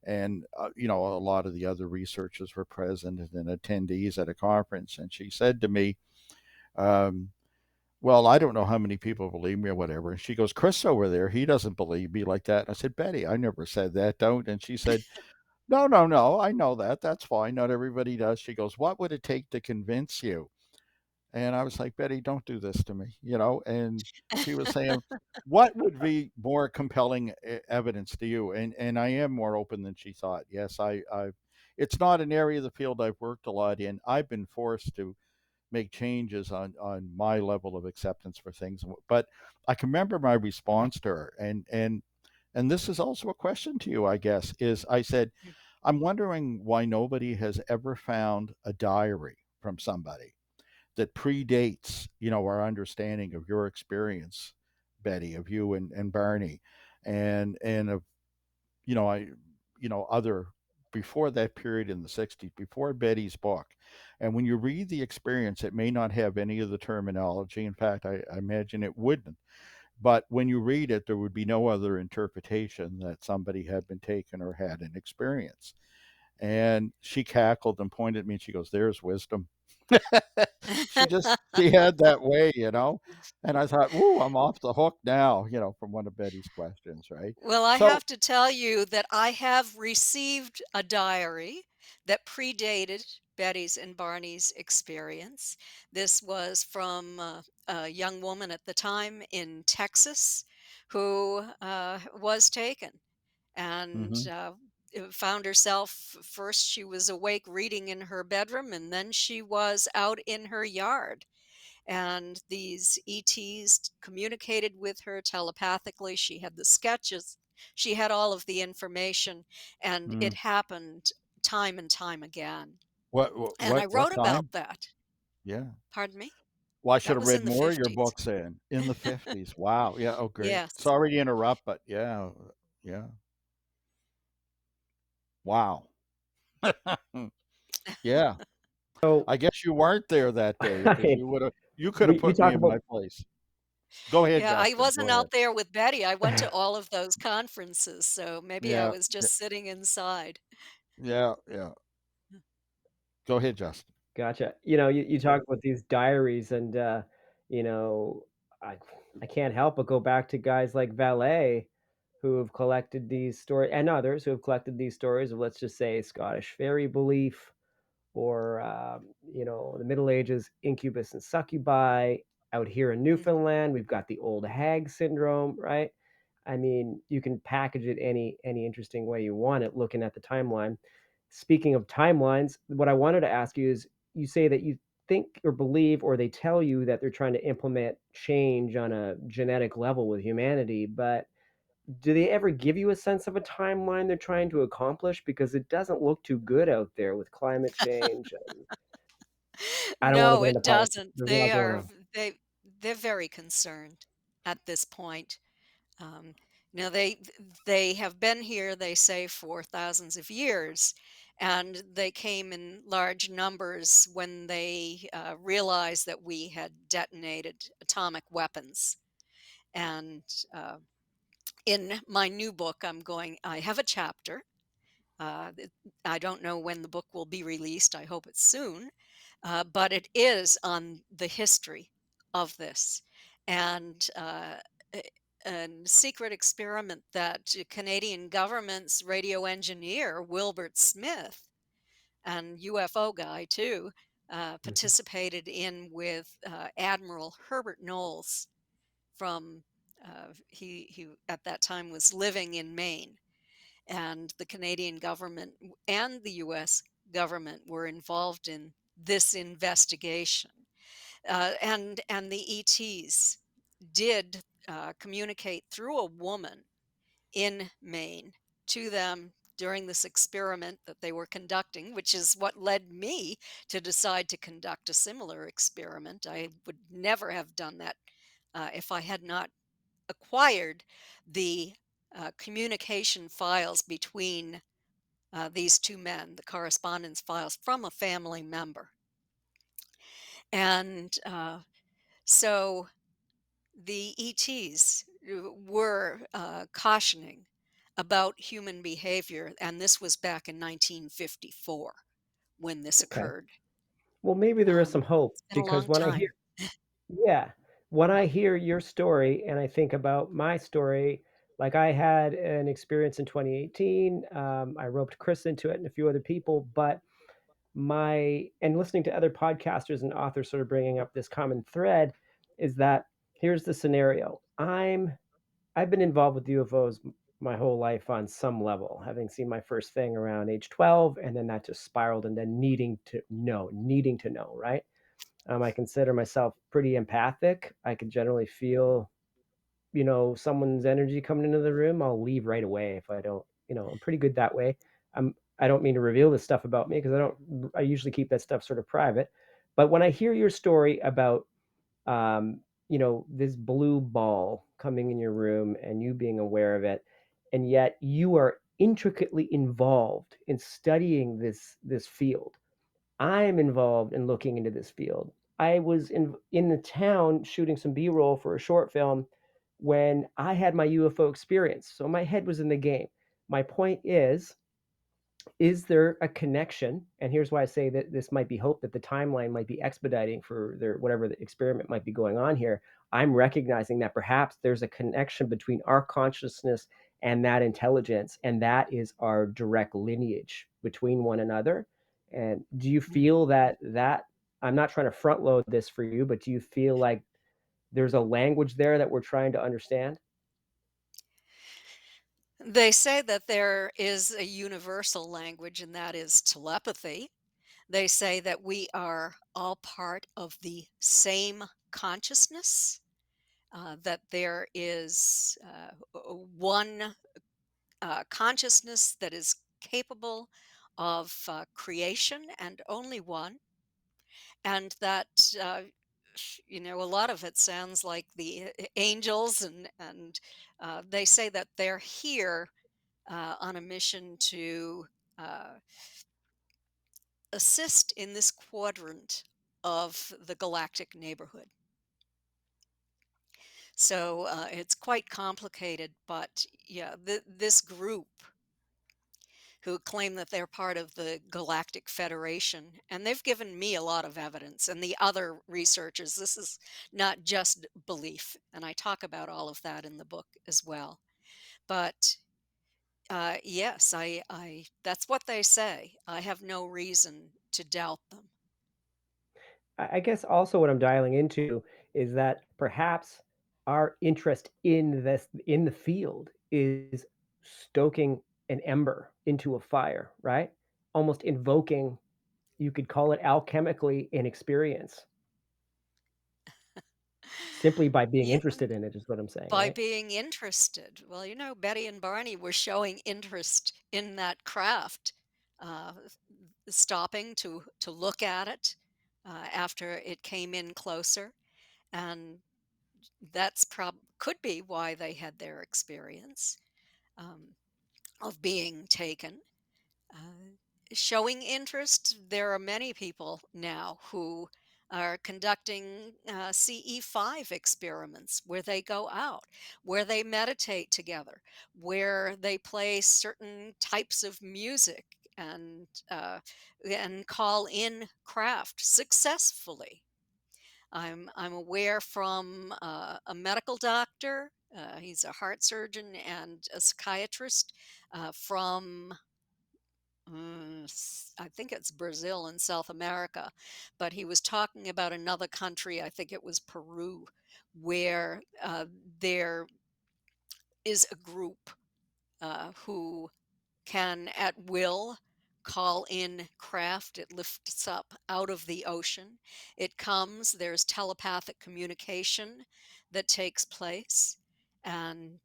and a lot of the other researchers were present and attendees at a conference, and she said to me, um, "Well, I don't know how many people believe me or whatever." And she goes, "Chris over there, he doesn't believe me like that." And I said, "Betty, I never said that. Don't." And she said, "No, no, no. I know that. That's fine. Not everybody does." She goes, "What would it take to convince you?" And I was like, "Betty, don't do this to me." And she was saying, "What would be more compelling evidence to you?" And I am more open than she thought. Yes, I it's not an area of the field I've worked a lot in. I've been forced to make changes on my level of acceptance for things. But I can remember my response to her, and this is also a question to you, I guess. Is I said, "I'm wondering why nobody has ever found a diary from somebody that predates, our understanding of your experience, Betty, of you and Barney, and of I other before that period in the 60s, before Betty's book. And when you read the experience, it may not have any of the terminology. In fact, I imagine it wouldn't. But when you read it, there would be no other interpretation that somebody had been taken or had an experience." And she cackled and pointed at me and she goes, "There's wisdom." She had that way. And I thought, "Ooh, I'm off the hook now," from one of Betty's questions, right? Well, I So, have to tell you that I have received a diary that predated Betty's and Barney's experience. This was from a young woman at the time in Texas who was taken and mhm, found herself first she was awake reading in her bedroom and then she was out in her yard and these ETs communicated with her telepathically. She had the sketches, she had all of the information, and it mm. happened time and time again. And I What wrote about time? that. Yeah. Pardon me? Well, I should That have was read in the more of your 50s. books in the 50s. Wow. Yeah. Oh, great. Yes. Sorry to interrupt, but yeah. Yeah. Wow. Yeah. So I guess you weren't there that day because I, you could have we put me talk in my about place. Go ahead, Yeah, I Justin. Go wasn't ahead. out there with Betty. I went to all of those conferences, so maybe I Yeah. was just sitting inside. Yeah. Yeah. Go ahead, Justin. Gotcha. You talk about these diaries and, you know, I I can't help but go back to guys like Valet who have collected these stories and others who have collected these stories of, let's just say, Scottish fairy belief or, the Middle Ages, incubus and succubi. Out here in Mhm. Newfoundland, we've got the old hag syndrome, right? I mean, you can package it any interesting way you want it looking at the timeline. Speaking of timelines, what I wanted to ask you is you say that you think or believe or they tell you that they're trying to implement change on a genetic level with humanity, but do they ever give you a sense of a timeline they're trying to accomplish? Because it doesn't look too good out there with climate change. And I don't want to No, get into it politics. doesn't. There's a lot going on. They're very concerned at this point. Um, they have been here, they say, for thousands of years, and they came in large numbers when they realized that we had detonated atomic weapons. And in my new book, I have a chapter. I don't know when the book will be released. I hope it's soon. But it is on the history of this and a, a secret experiment that Canadian government's radio engineer, Wilbert Smith, and UFO guy too, Mhm. participated in with Admiral Herbert Knowles from, he at that time was living in Maine and the Canadian government and the US government were involved in this investigation. And the ETs did communicate through a woman in Maine to them during this experiment that they were conducting, which is what led me to decide to conduct a similar experiment. I would never have done that if I had not acquired the communication files between these two men, the correspondence files from a family member. And so the ETs were cautioning about human behavior, and this was back in 1954 when this Okay. occurred. Well, maybe there is some hope It's been a because long when I hear time. yeah, when I hear your story and I think about my story, like I had an experience in 2018. I roped Chris into it and a few other people, but my and listening to other podcasters and authors sort of bringing up this common thread is that here's the scenario. I've been involved with UFOs my whole life on some level, having seen my first thing around age 12, and then that just spiraled and then needing to know, right? I consider myself pretty empathic. I can generally feel, someone's energy coming into the room. I'll leave right away if I don't, I'm pretty good that way. I don't mean to reveal this stuff about me because I usually keep that stuff sort of private. But when I hear your story about, this blue ball coming in your room and you being aware of it, and yet you are intricately involved in studying this field. I'm involved in looking into this field. I was in the town shooting some B-roll for a short film when I had my UFO experience. So my head was in the game. My point is there a connection? And here's why I say that this might be hope that the timeline might be expediting for their whatever the experiment might be going on here. I'm recognizing that perhaps there's a connection between our consciousness and that intelligence, and that is our direct lineage between one another. And do you feel that I'm not trying to front load this for you, but do you feel like there's a language there that we're trying to understand? They say that there is a universal language, and that is telepathy. They say that we are all part of the same consciousness, that there is one consciousness that is capable of creation and only one, and that a lot of it sounds like the angels, and they say that they're here on a mission to uh, assist in this quadrant of the galactic neighborhood. So it's quite complicated, but yeah, this group who claim that they're part of the Galactic Federation, and they've given me a lot of evidence, and the other researchers. This is not just belief, and I talk about all of that in the book as well. But yes, I that's what they say. I have no reason to doubt them. I guess also what I'm dialing into is that perhaps our interest in the field is stoking an ember into a fire, right? Almost invoking, you could call it alchemically an experience simply by being Yeah, interested in it is what I'm saying, by right? being interested. Well, Betty and Barney were showing interest in that craft, uh, stopping to look at it after it came in closer, and that's could be why they had their experience um, of being taken. Uh, Showing interest, there are many people now who are conducting CE5 experiments where they go out, where they meditate together, where they play certain types of music and call in craft successfully. I'm aware from a medical doctor. He's a heart surgeon and a psychiatrist from I think it's Brazil in South America, but he was talking about another country, I think it was Peru, where there is a group who can at will call in craft. It lifts up out of the ocean. It comes, there's telepathic communication that takes place. And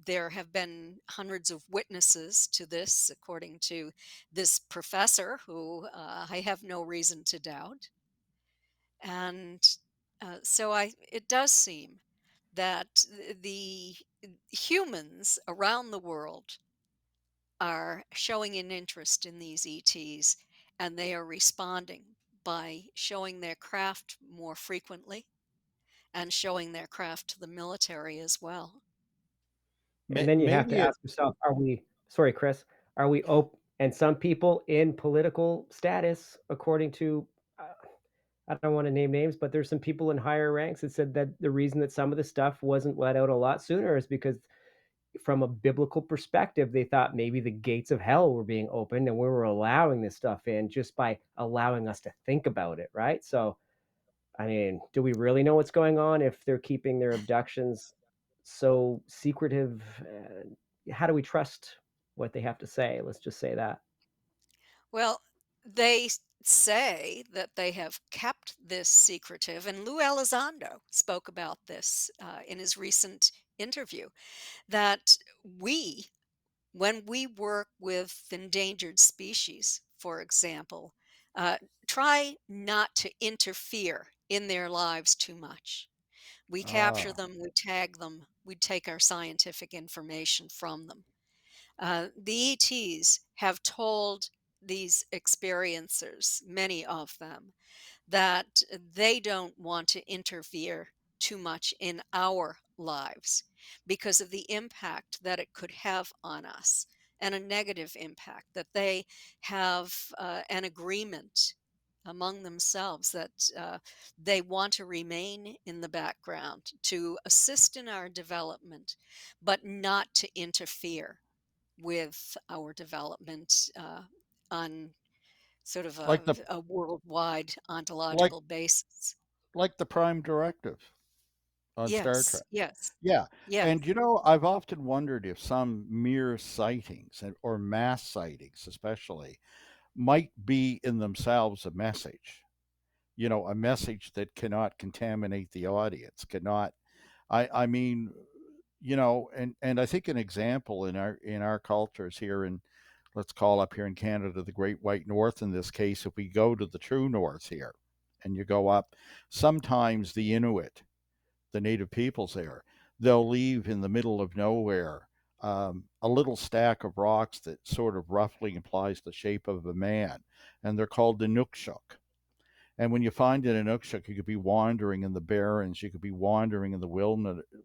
there have been hundreds of witnesses to this, according to this professor, who I have no reason to doubt. And it does seem that the humans around the world are showing an interest in these ETs, and they are responding by showing their craft more frequently and showing their craft to the military as well. And then you have to Maybe it ask yourself, are we sorry, Chris, are we open? And some people in political status, according to, uh, I don't want to name names, but there's some people in higher ranks that said that the reason that some of the stuff wasn't let out a lot sooner is because, from a biblical perspective, they thought maybe the gates of hell were being opened and we were allowing this stuff in just by allowing us to think about it, right? So, I mean, do we really know what's going on if they're keeping their abductions so secretive? How do we trust what they have to say? Let's just say that. Well, say that they have kept this secretive, and Lou Elizondo spoke about this in his recent interview, that we, when we work with endangered species, for example, uh, try not to interfere in their lives too much. We capture ah them, we tag them, we take our scientific information from them. The ETs have told these experiencers, many of them, that they don't want to interfere too much in our lives because of the impact that it could have on us, and a negative impact, that they have an agreement among themselves that they want to remain in the background to assist in our development, but not to interfere with our development on sort of like the a worldwide like ontological basis. like the Prime Directive on Star Yes, Trek. yes, Yeah, yes. and I've often wondered if some mere sightings or mass sightings, especially, might be in themselves a message. A message that cannot contaminate the audience, cannot. I mean, and I think an example in our cultures here in, let's call up here in Canada, the Great White North. In this case, if we go to the true north here, and you go up, sometimes the Inuit, the native peoples there, they'll leave in the middle of nowhere a little stack of rocks that sort of roughly implies the shape of a man, and they're called the Nukshuk. And when you find it in Inukshuk, you could be wandering in the barrens, you could be wandering in the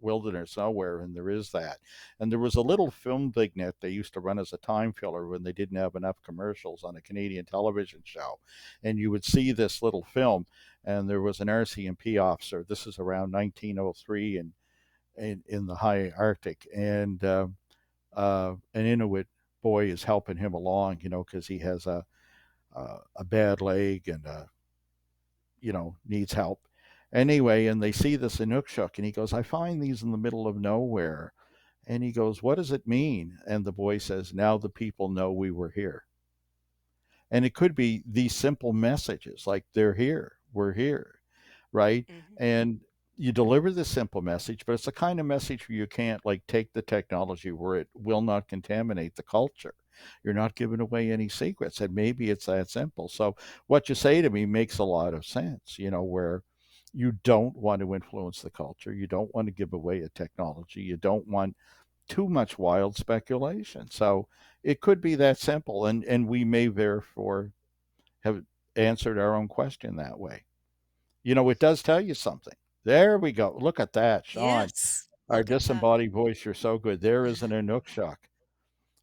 wilderness nowhere, and there is that. And there was a little film vignette they used to run as a time filler when they didn't have enough commercials on a Canadian television show. And you would see this little film, and there was an RCMP officer. This is around 1903 in the high Arctic. And an Inuit boy is helping him along, because he has a bad leg and needs help. Anyway, and they see this Inukshuk, and he goes, I find these in the middle of nowhere. And he goes, what does it mean? And the boy says, now the people know we were here. And it could be these simple messages like, they're here, we're here, right? Hmm. And you deliver the simple message, but it's the kind of message where you can't like take the technology where it will not contaminate the culture. You're not giving away any secrets, and maybe it's that simple. So what you say to me makes a lot of sense, where you don't want to influence the culture, you don't want to give away a technology, you don't want too much wild speculation. So it could be that simple, and we may therefore have answered our own question that way. It does tell you something. There we go. Look at that, Sean. Yes, Our look at that. disembodied voice, you're so good. There is an Inukshuk.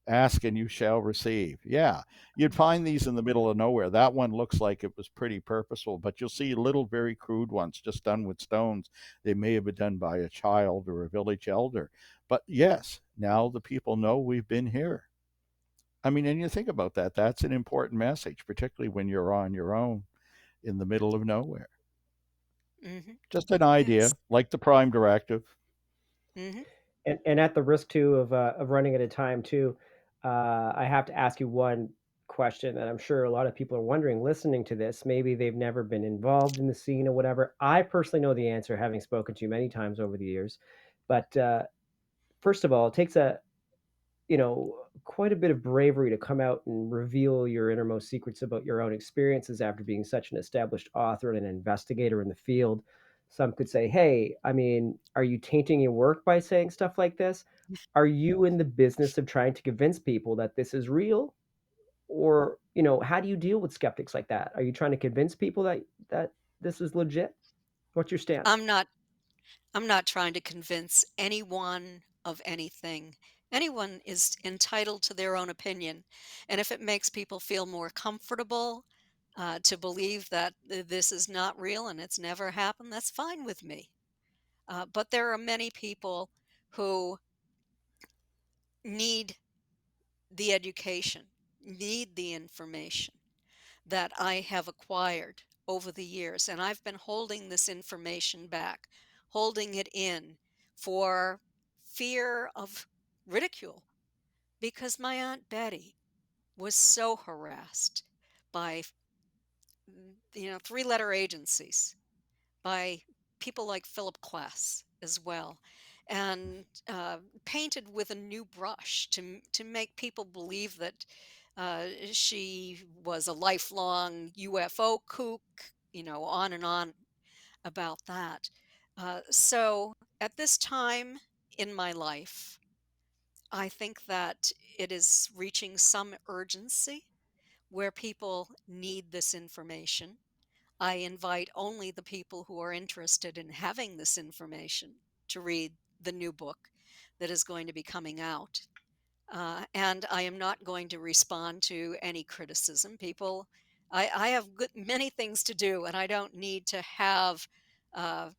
Ask and you shall receive. Yeah, you'd find these in the middle of nowhere. That one looks like it was pretty purposeful, but you'll see little, very crude ones just done with stones. They may have been done by a child or a village elder. But yes, now the people know we've been here. I mean, and you think about that. That's an important message, particularly when you're on your own in the middle of nowhere. Hmm. Just an Yes. idea, like the Prime Directive. Hmm. And at the risk too of running out of time too, I have to ask you one question that I'm sure a lot of people are wondering listening to this. Maybe they've never been involved in the scene or whatever. I personally know the answer, having spoken to you many times over the years. But first of all, it takes quite a bit of bravery to come out and reveal your innermost secrets about your own experiences after being such an established author and an investigator in the field. Some could say, hey, I mean, are you tainting your work by saying stuff like this? Are you in the business of trying to convince people that this is real? Or, how do you deal with skeptics like that? Are you trying to convince people that this is legit? What's your stance? I'm not I'm not trying to convince anyone of anything. Anyone is entitled to their own opinion. And if it makes people feel more comfortable to believe that this is not real and it's never happened, that's fine with me. But there are many people who need the education, need the information that I have acquired over the years. And I've been holding this information back, holding it in for fear of ridicule because my Aunt Betty was so harassed by, three-letter agencies, by people like Philip Klass as well, and painted with a new brush to make people believe that she was a lifelong UFO kook, on and on about that. So at this time in my life, I think that it is reaching some urgency where people need this information. I invite only the people who are interested in having this information to read the new book that is going to be coming out. And I am not going to respond to any criticism. I have many things to do, and I don't need to have uh,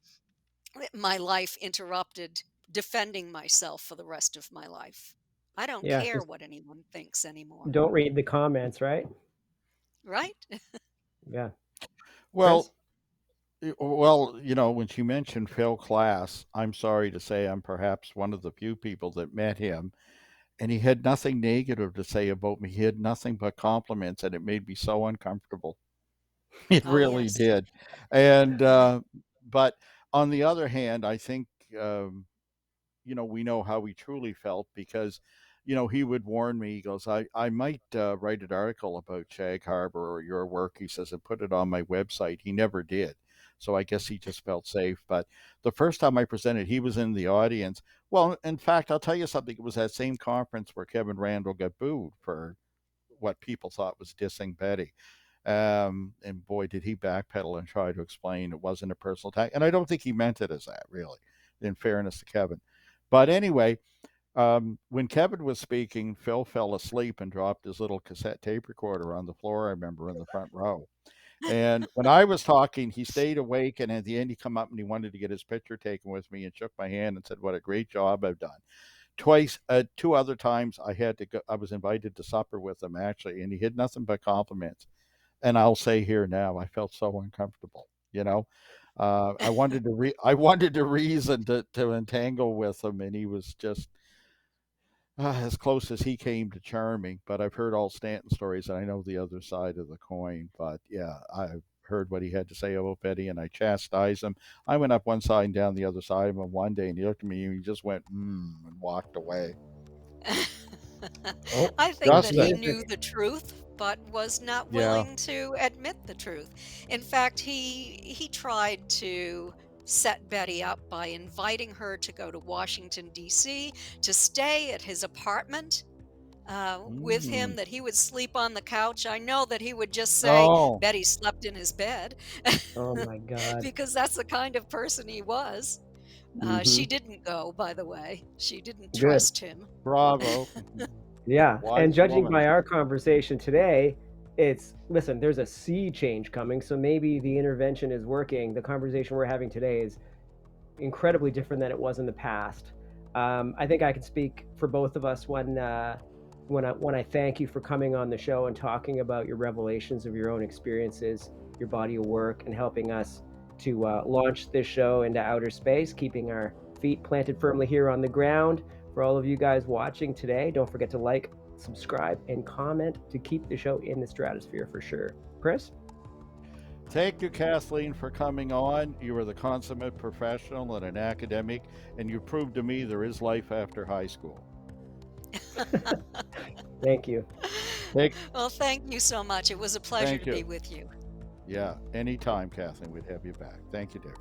my life interrupted defending myself for the rest of my life. I don't Yeah, care just what anyone thinks anymore, don't read the comments, right? right? Yeah. Chris? Well, well, when she mentioned Phil Class, I'm sorry to say I'm perhaps one of the few people that met him, and he had nothing negative to say about me. He had nothing but compliments, and it made me so uncomfortable. It Oh, really yes. did. And Yeah. but on the other hand, I think we know how he truly felt because he would warn me. He goes, I might write an article about Shag Harbor or your work, he says, and put it on my website. He never did, so I guess he just felt safe. But the first time I presented, he was in the audience. Well, in fact, I'll tell you something. It was that same conference where Kevin Randall got booed for what people thought was dissing Betty. And boy, did he backpedal and try to explain it wasn't a personal attack. And I don't think he meant it as that, really, in fairness to Kevin. But anyway, when Kevin was speaking, Phil fell asleep and dropped his little cassette tape recorder on the floor, I remember, in the front row. And when I was talking, he stayed awake. And at the end, he come up and he wanted to get his picture taken with me and shook my hand and said, "What a great job I've done." Twice, two other times, I had to go. I was invited to supper with him actually, and he had nothing but compliments. And I'll say here now, I felt so uncomfortable. I wanted to reason to entangle with him, and he was just as close as he came to charming. But I've heard all Stanton stories, and I know the other side of the coin. But yeah, I've heard what he had to say about Betty, and I chastised him. I went up one side and down the other side of him one day, and he looked at me and he just went, and walked away. Oh, I think cue that Just he saying. music. knew the truth, but was not Yeah. willing to admit the truth. In fact, he tried to set Betty up by inviting her to go to Washington, D.C., to stay at his apartment with him, Mm. that he would sleep on the couch. I know that he would just say, Oh. Betty slept in his bed, Oh my God. because that's the kind of person he was. She Mhm. didn't go, by the way. She didn't Good. trust him. Bravo. Yeah, and Wise judging woman. by our conversation today, listen, there's a sea change coming, so maybe the intervention is working. The conversation we're having today is incredibly different than it was in the past. I think I can speak for both of us when I thank you for coming on the show and talking about your revelations of your own experiences, your body of work, and helping us to launch this show into outer space, keeping our feet planted firmly here on the ground. For all of you guys watching today, don't forget to like, subscribe, and comment to keep the show in the stratosphere for sure. Chris? Thank you, Kathleen, for coming on. You are the consummate professional and an academic, and you proved to me there is life after high school. Thank you. Well, thank you so much. It was a pleasure Thank to be you. with you. Yeah, anytime, Kathleen, we'd have you back. Thank you, dear.